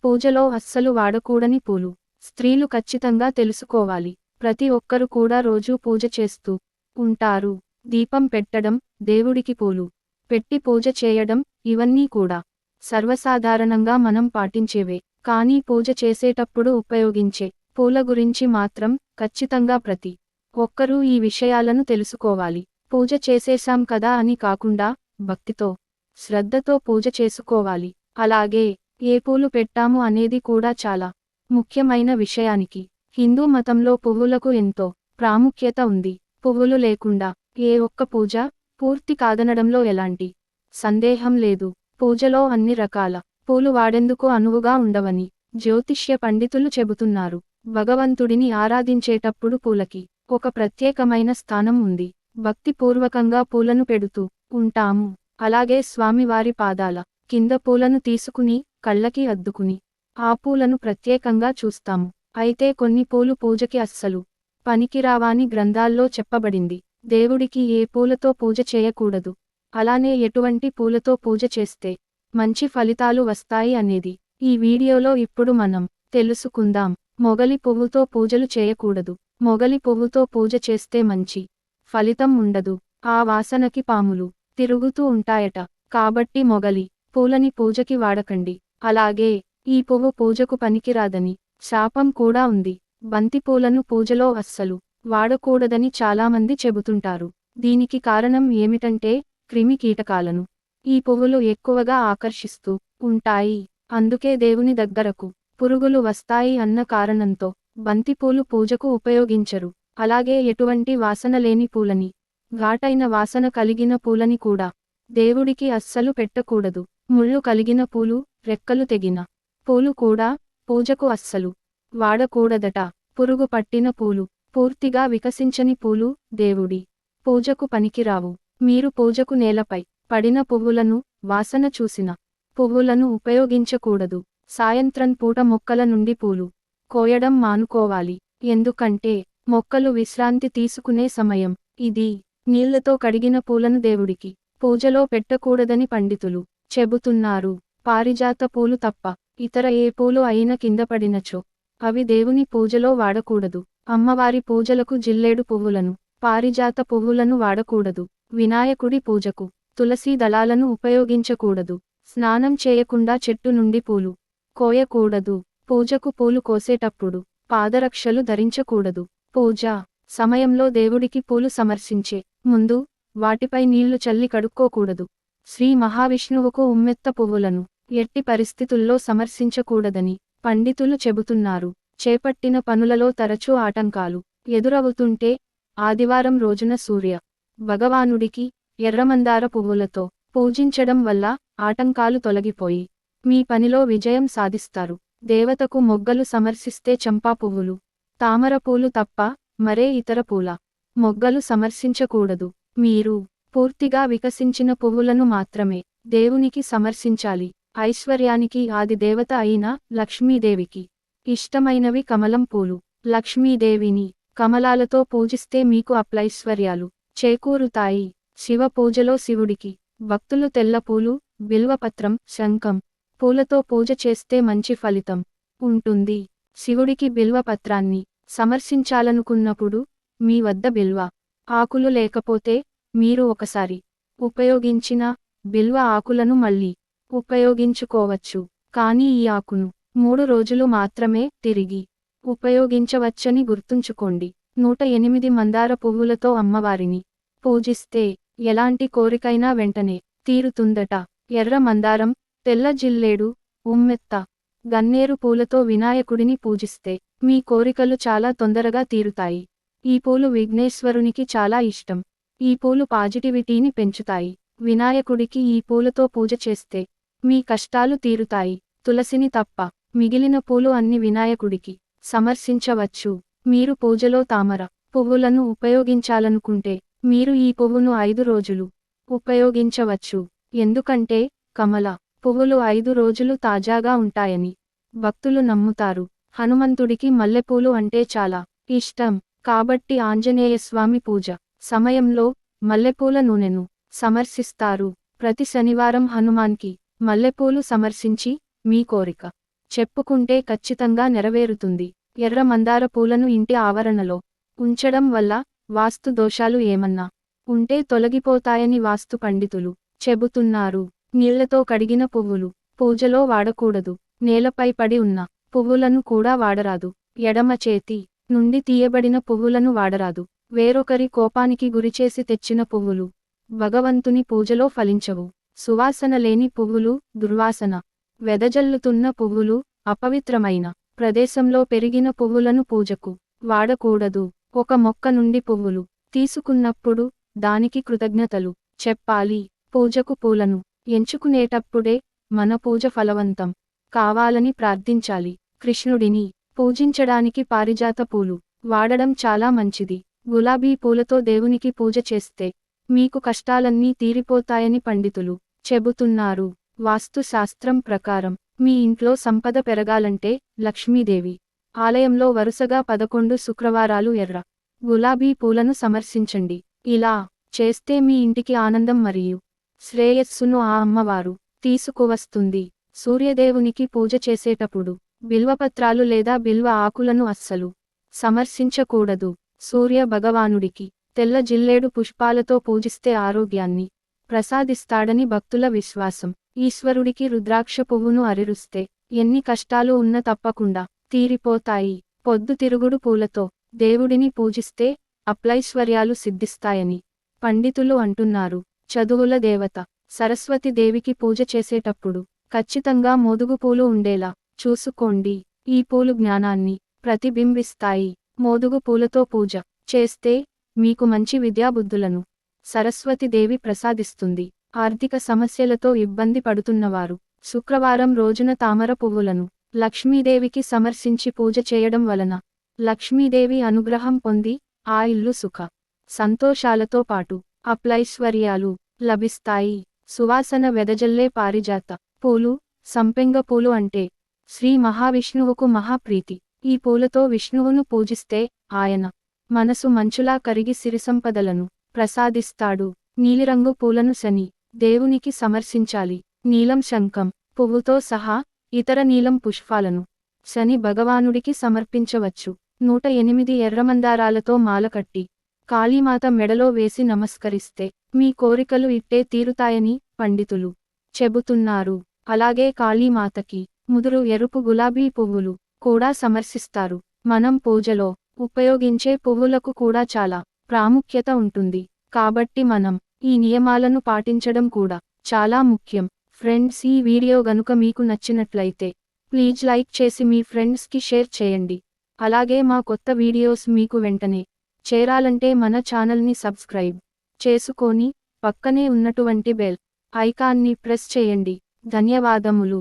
పూజలో అస్సలు వాడకూడని పూలు. స్త్రీలు ఖచ్చితంగా తెలుసుకోవాలి. ప్రతి ఒక్కరు కూడా రోజూ పూజ చేస్తూ ఉంటారు. దీపం పెట్టడం, దేవుడికి పూలు పెట్టి పూజ చేయడం, ఇవన్నీ కూడా సర్వసాధారణంగా మనం పాటించేవే. కానీ పూజ చేసేటప్పుడు ఉపయోగించే పూల గురించి మాత్రం ఖచ్చితంగా ప్రతి ఒక్కరూ ఈ విషయాలను తెలుసుకోవాలి. పూజ చేసేశాం కదా అని కాకుండా భక్తితో, శ్రద్ధతో పూజ చేసుకోవాలి. అలాగే ఏ పూలు పెట్టాము అనేది కూడా చాలా ముఖ్యమైన విషయానికి. హిందూ మతంలో పువ్వులకు ఎంతో ప్రాముఖ్యత ఉంది. పువ్వులు లేకుండా ఏ ఒక్క పూజ పూర్తి కాదనడంలో ఎలాంటి సందేహం లేదు. పూజలో అన్ని రకాల పూలు వాడేందుకు అనువుగా ఉండవని జ్యోతిష్య పండితులు చెబుతున్నారు. భగవంతుడిని ఆరాధించేటప్పుడు పూలకి ఒక ప్రత్యేకమైన స్థానం ఉంది. భక్తిపూర్వకంగా పూలను పెడుతూ ఉంటాము. అలాగే స్వామివారి పాదాల కింద పూలను తీసుకుని కళ్ళకి అద్దుకుని ఆ పూలను ప్రత్యేకంగా చూస్తాము. అయితే కొన్ని పూలు పూజకి అస్సలు పనికిరావని గ్రంథాల్లో చెప్పబడింది. దేవుడికి ఏ పూలతో పూజ చేయకూడదు, అలానే ఎటువంటి పూలతో పూజ చేస్తే మంచి ఫలితాలు వస్తాయి అనేది ఈ వీడియోలో ఇప్పుడు మనం తెలుసుకుందాం. మొగలి పువ్వుతో పూజలు చేయకూడదు. మొగలి పువ్వుతో పూజ చేస్తే మంచి ఫలితం ఉండదు. ఆ వాసనకి పాములు తిరుగుతూ ఉంటాయట. కాబట్టి మొగలి పూలని పూజకి వాడకండి. అలాగే ఈ పువ్వు పూజకు పనికిరాదని శాపం కూడా ఉంది. బంతిపూలను పూజలో అస్సలు వాడకూడదని చాలామంది చెబుతుంటారు. దీనికి కారణం ఏమిటంటే క్రిమి కీటకాలను ఈ పువ్వులు ఎక్కువగా ఆకర్షిస్తూ ఉంటాయి. అందుకే దేవుని దగ్గరకు పురుగులు వస్తాయి అన్న కారణంతో బంతిపూలు పూజకు ఉపయోగించరు. అలాగే ఎటువంటి వాసన లేని పూలని, ఘాటైన వాసన కలిగిన పూలని కూడా దేవుడికి అస్సలు పెట్టకూడదు. ముళ్ళు కలిగిన పూలు, రెక్కలు తెగిన పూలు కూడా పూజకు అస్సలు వాడకూడదట. పురుగు పట్టిన పూలు, పూర్తిగా వికసించని పూలు దేవుడి పూజకు పనికిరావు. మీరు పూజకు నేలపై పడిన పువ్వులను, వాసన చూసిన పువ్వులను ఉపయోగించకూడదు. సాయంత్రం పూట మొక్కల నుండి పూలు కోయడం మానుకోవాలి. ఎందుకంటే మొక్కలు విశ్రాంతి తీసుకునే సమయం ఇది. నీళ్లతో కడిగిన పూలను దేవుడికి పూజలో పెట్టకూడదని పండితులు చెబుతున్నారు. పారిజాత పూలు తప్ప ఇతర ఏ పూలు అయినా కింద పడినచో అవి దేవుని పూజలో వాడకూడదు. అమ్మవారి పూజలకు జిల్లేడు పువ్వులను, పారిజాత పువ్వులను వాడకూడదు. వినాయకుడి పూజకు తులసి దళాలను ఉపయోగించకూడదు. స్నానం చేయకుండా చెట్టు నుండి పూలు కోయకూడదు. పూజకు పూలు కోసేటప్పుడు పాదరక్షలు ధరించకూడదు. పూజ సమయంలో దేవుడికి పూలు సమర్పించే ముందు వాటిపై నీళ్లు చల్లి కడుక్కోకూడదు. శ్రీ మహావిష్ణువుకు ఉమ్మెత్త పువ్వులను ఎట్టి పరిస్థితుల్లో సమర్పించకూడదని పండితులు చెబుతున్నారు. చేపట్టిన పనులలో తరచూ ఆటంకాలు ఎదురవుతుంటే ఆదివారం రోజున సూర్య భగవానుడికి ఎర్రమందార పువ్వులతో పూజించడం వల్ల ఆటంకాలు తొలగిపోయి మీ పనిలో విజయం సాధిస్తారు. దేవతకు మొగ్గలు సమర్పిస్తే చంపా పువ్వులు, తామర పూలు తప్ప మరే ఇతర పూల మొగ్గలు సమర్పించకూడదు. మీరు పూర్తిగా వికసించిన పువ్వులను మాత్రమే దేవునికి సమర్పించాలి. ఐశ్వర్యానికి ఆది దేవత అయిన లక్ష్మీదేవికి ఇష్టమైనవి కమలం పూలు. లక్ష్మీదేవిని కమలాలతో పూజిస్తే మీకు అప్లైశ్వర్యాలు చేకూరుతాయి. శివ పూజలో శివుడికి భక్తులు తెల్ల పూలు, బిల్వపత్రం, శంఖం పూలతో పూజ చేస్తే మంచి ఫలితం ఉంటుంది. శివుడికి బిల్వపత్రాన్ని సమర్పించాలనుకున్నప్పుడు మీ వద్ద బిల్వ ఆకులు లేకపోతే మీరు ఒకసారి ఉపయోగించిన బిల్వ ఆకులను మళ్ళీ ఉపయోగించుకోవచ్చు. కానీ ఈ ఆకును 3 రోజులు మాత్రమే తిరిగి ఉపయోగించవచ్చని గుర్తుంచుకోండి. 108 మందార పువ్వులతో అమ్మవారిని పూజిస్తే ఎలాంటి కోరికైనా వెంటనే తీరుతుందట. ఎర్ర మందారం, తెల్ల జిల్లేడు, ఉమ్మెత్త, గన్నేరు పూలతో వినాయకుడిని పూజిస్తే మీ కోరికలు చాలా తొందరగా తీరుతాయి. ఈ పూలు విఘ్నేశ్వరునికి చాలా ఇష్టం. ఈ పూలు పాజిటివిటీని పెంచుతాయి. వినాయకుడికి ఈ పూలతో పూజ చేస్తే మీ కష్టాలు తీరుతాయి. తులసిని తప్ప మిగిలిన పూలు అన్ని వినాయకుడికి సమర్పించవచ్చు. మీరు పూజలో తామర పువ్వులను ఉపయోగించాలనుకుంటే మీరు ఈ పువ్వును 5 రోజులు ఉపయోగించవచ్చు. ఎందుకంటే కమల పువ్వులు 5 రోజులు తాజాగా ఉంటాయని భక్తులు నమ్ముతారు. హనుమంతుడికి మల్లెపూలు అంటే చాలా ఇష్టం. కాబట్టి ఆంజనేయస్వామి పూజ సమయంలో మల్లెపూల నూనెను సమర్పిస్తారు. ప్రతి శనివారం హనుమాన్కి మల్లెపూలు సమర్పించి మీ కోరిక చెప్పుకుంటే ఖచ్చితంగా నెరవేరుతుంది. ఎర్ర మందార పూలను ఇంటి ఆవరణలో ఉంచడం వల్ల వాస్తు దోషాలు ఏమన్నా ఉంటే తొలగిపోతాయని వాస్తు పండితులు చెబుతున్నారు. నీళ్లతో కడిగిన పువ్వులు పూజలో వాడకూడదు. నేలపై పడి ఉన్న పువ్వులను కూడా వాడరాదు. ఎడమ చేతి నుండి తీయబడిన పువ్వులను వాడరాదు. వేరొకరి కోపానికి గురిచేసి తెచ్చిన పువ్వులు భగవంతుని పూజలో ఫలించవు. సువాసన లేని పువ్వులు దుర్వాసన వెదజల్లుతున్న పువ్వులు అపవిత్రమైన ప్రదేశంలో పెరిగిన పువ్వులను పూజకు వాడకూడదు. ఒక మొక్క నుండి పువ్వులు తీసుకున్నప్పుడు దానికి కృతజ్ఞతలు చెప్పాలి. పూజకు పూలను ఎంచుకునేటప్పుడే మన పూజ ఫలవంతం కావాలని ప్రార్థించాలి. కృష్ణుడిని పూజించడానికి పారిజాత పూలు వాడడం చాలా మంచిది. గులాబీ పూలతో దేవునికి పూజ చేస్తే మీకు కష్టాలన్నీ తీరిపోతాయని పండితులు చెబుతున్నారు. వాస్తు శాస్త్రం ప్రకారం మీ ఇంట్లో సంపద పెరగాలంటే లక్ష్మీదేవి ఆలయంలో వరుసగా 11 శుక్రవారాలు ఎర్ర గులాబీ పూలను సమర్శించండి. ఇలా చేస్తే మీ ఇంటికి ఆనందం మరియు శ్రేయస్సును ఆ అమ్మవారు తీసుకువస్తుంది. సూర్యదేవునికి పూజ చేసేటప్పుడు బిల్వపత్రాలు లేదా బిల్వ ఆకులను అస్సలు సమర్శించకూడదు. సూర్య భగవానుడికి తెల్ల జిల్లేడు పుష్పాలతో పూజిస్తే ఆరోగ్యాన్ని ప్రసాదిస్తాడని భక్తుల విశ్వాసం. ఈశ్వరుడికి రుద్రాక్ష పువ్వును అరిరుస్తే ఎన్ని కష్టాలు ఉన్న తప్పకుండా తీరిపోతాయి. పొద్దుతిరుగుడు పూలతో దేవుడిని పూజిస్తే అప్లైశ్వర్యాలు సిద్ధిస్తాయని పండితులు అంటున్నారు. చదువుల దేవత సరస్వతి దేవికి పూజ చేసేటప్పుడు ఖచ్చితంగా మోదుగు పూలు ఉండేలా చూసుకోండి. ఈ పూలు జ్ఞానాన్ని ప్రతిబింబిస్తాయి. మోదుగు పూలతో పూజ చేస్తే మీకు మంచి విద్యాబుద్ధులను సరస్వతి దేవి ప్రసాదిస్తుంది. ఆర్థిక సమస్యలతో ఇబ్బంది పడుతున్నవారు శుక్రవారం రోజున తామర పువ్వులను లక్ష్మీదేవికి సమర్శించి పూజ చేయడం వలన లక్ష్మీదేవి అనుగ్రహం పొంది ఆ ఇల్లు సుఖ సంతోషాలతో పాటు అప్లైశ్వర్యాలు లభిస్తాయి. సువాసన వెదజల్లే పారిజాత పూలు సంపెంగ పూలు అంటే శ్రీ మహావిష్ణువుకు మహాప్రీతి. ఈ పూలతో విష్ణువును పూజిస్తే ఆయన మనసు మంచులా కరిగి సిరిసంపదలను ప్రసాదిస్తాడు. నీలిరంగు పూలను శని దేవునికి సమర్శించాలి. నీలం శంఖం పువ్వుతో సహా ఇతర నీలం పుష్పాలను శని భగవానుడికి సమర్పించవచ్చు. 108 ఎర్రమందారాలతో మాల కట్టి కాళీమాత మెడలో వేసి నమస్కరిస్తే మీ కోరికలు ఇట్టే తీరుతాయని పండితులు చెబుతున్నారు. అలాగే కాళీమాతకి ముదురు ఎరుపు గులాబీ పువ్వులు కూడా సమర్శిస్తారు. మనం పూజలో ఉపయోగించే పువ్వులకు కూడా చాలా ప్రాముఖ్యత ఉంటుంది. కాబట్టి మనం ఈ నియమాలను పాటించడం కూడా చాలా ముఖ్యం. ఫ్రెండ్స్, ఈ వీడియో గనుక మీకు నచ్చినట్లయితే ప్లీజ్ లైక్ చేసి మీ ఫ్రెండ్స్కి షేర్ చేయండి. అలాగే మా కొత్త వీడియోస్ మీకు వెంటనే చేరాలంటే మన ఛానల్ని సబ్స్క్రైబ్ చేసుకొని పక్కనే ఉన్నటువంటి బెల్ ఐకాన్ని ప్రెస్ చేయండి. ధన్యవాదములు.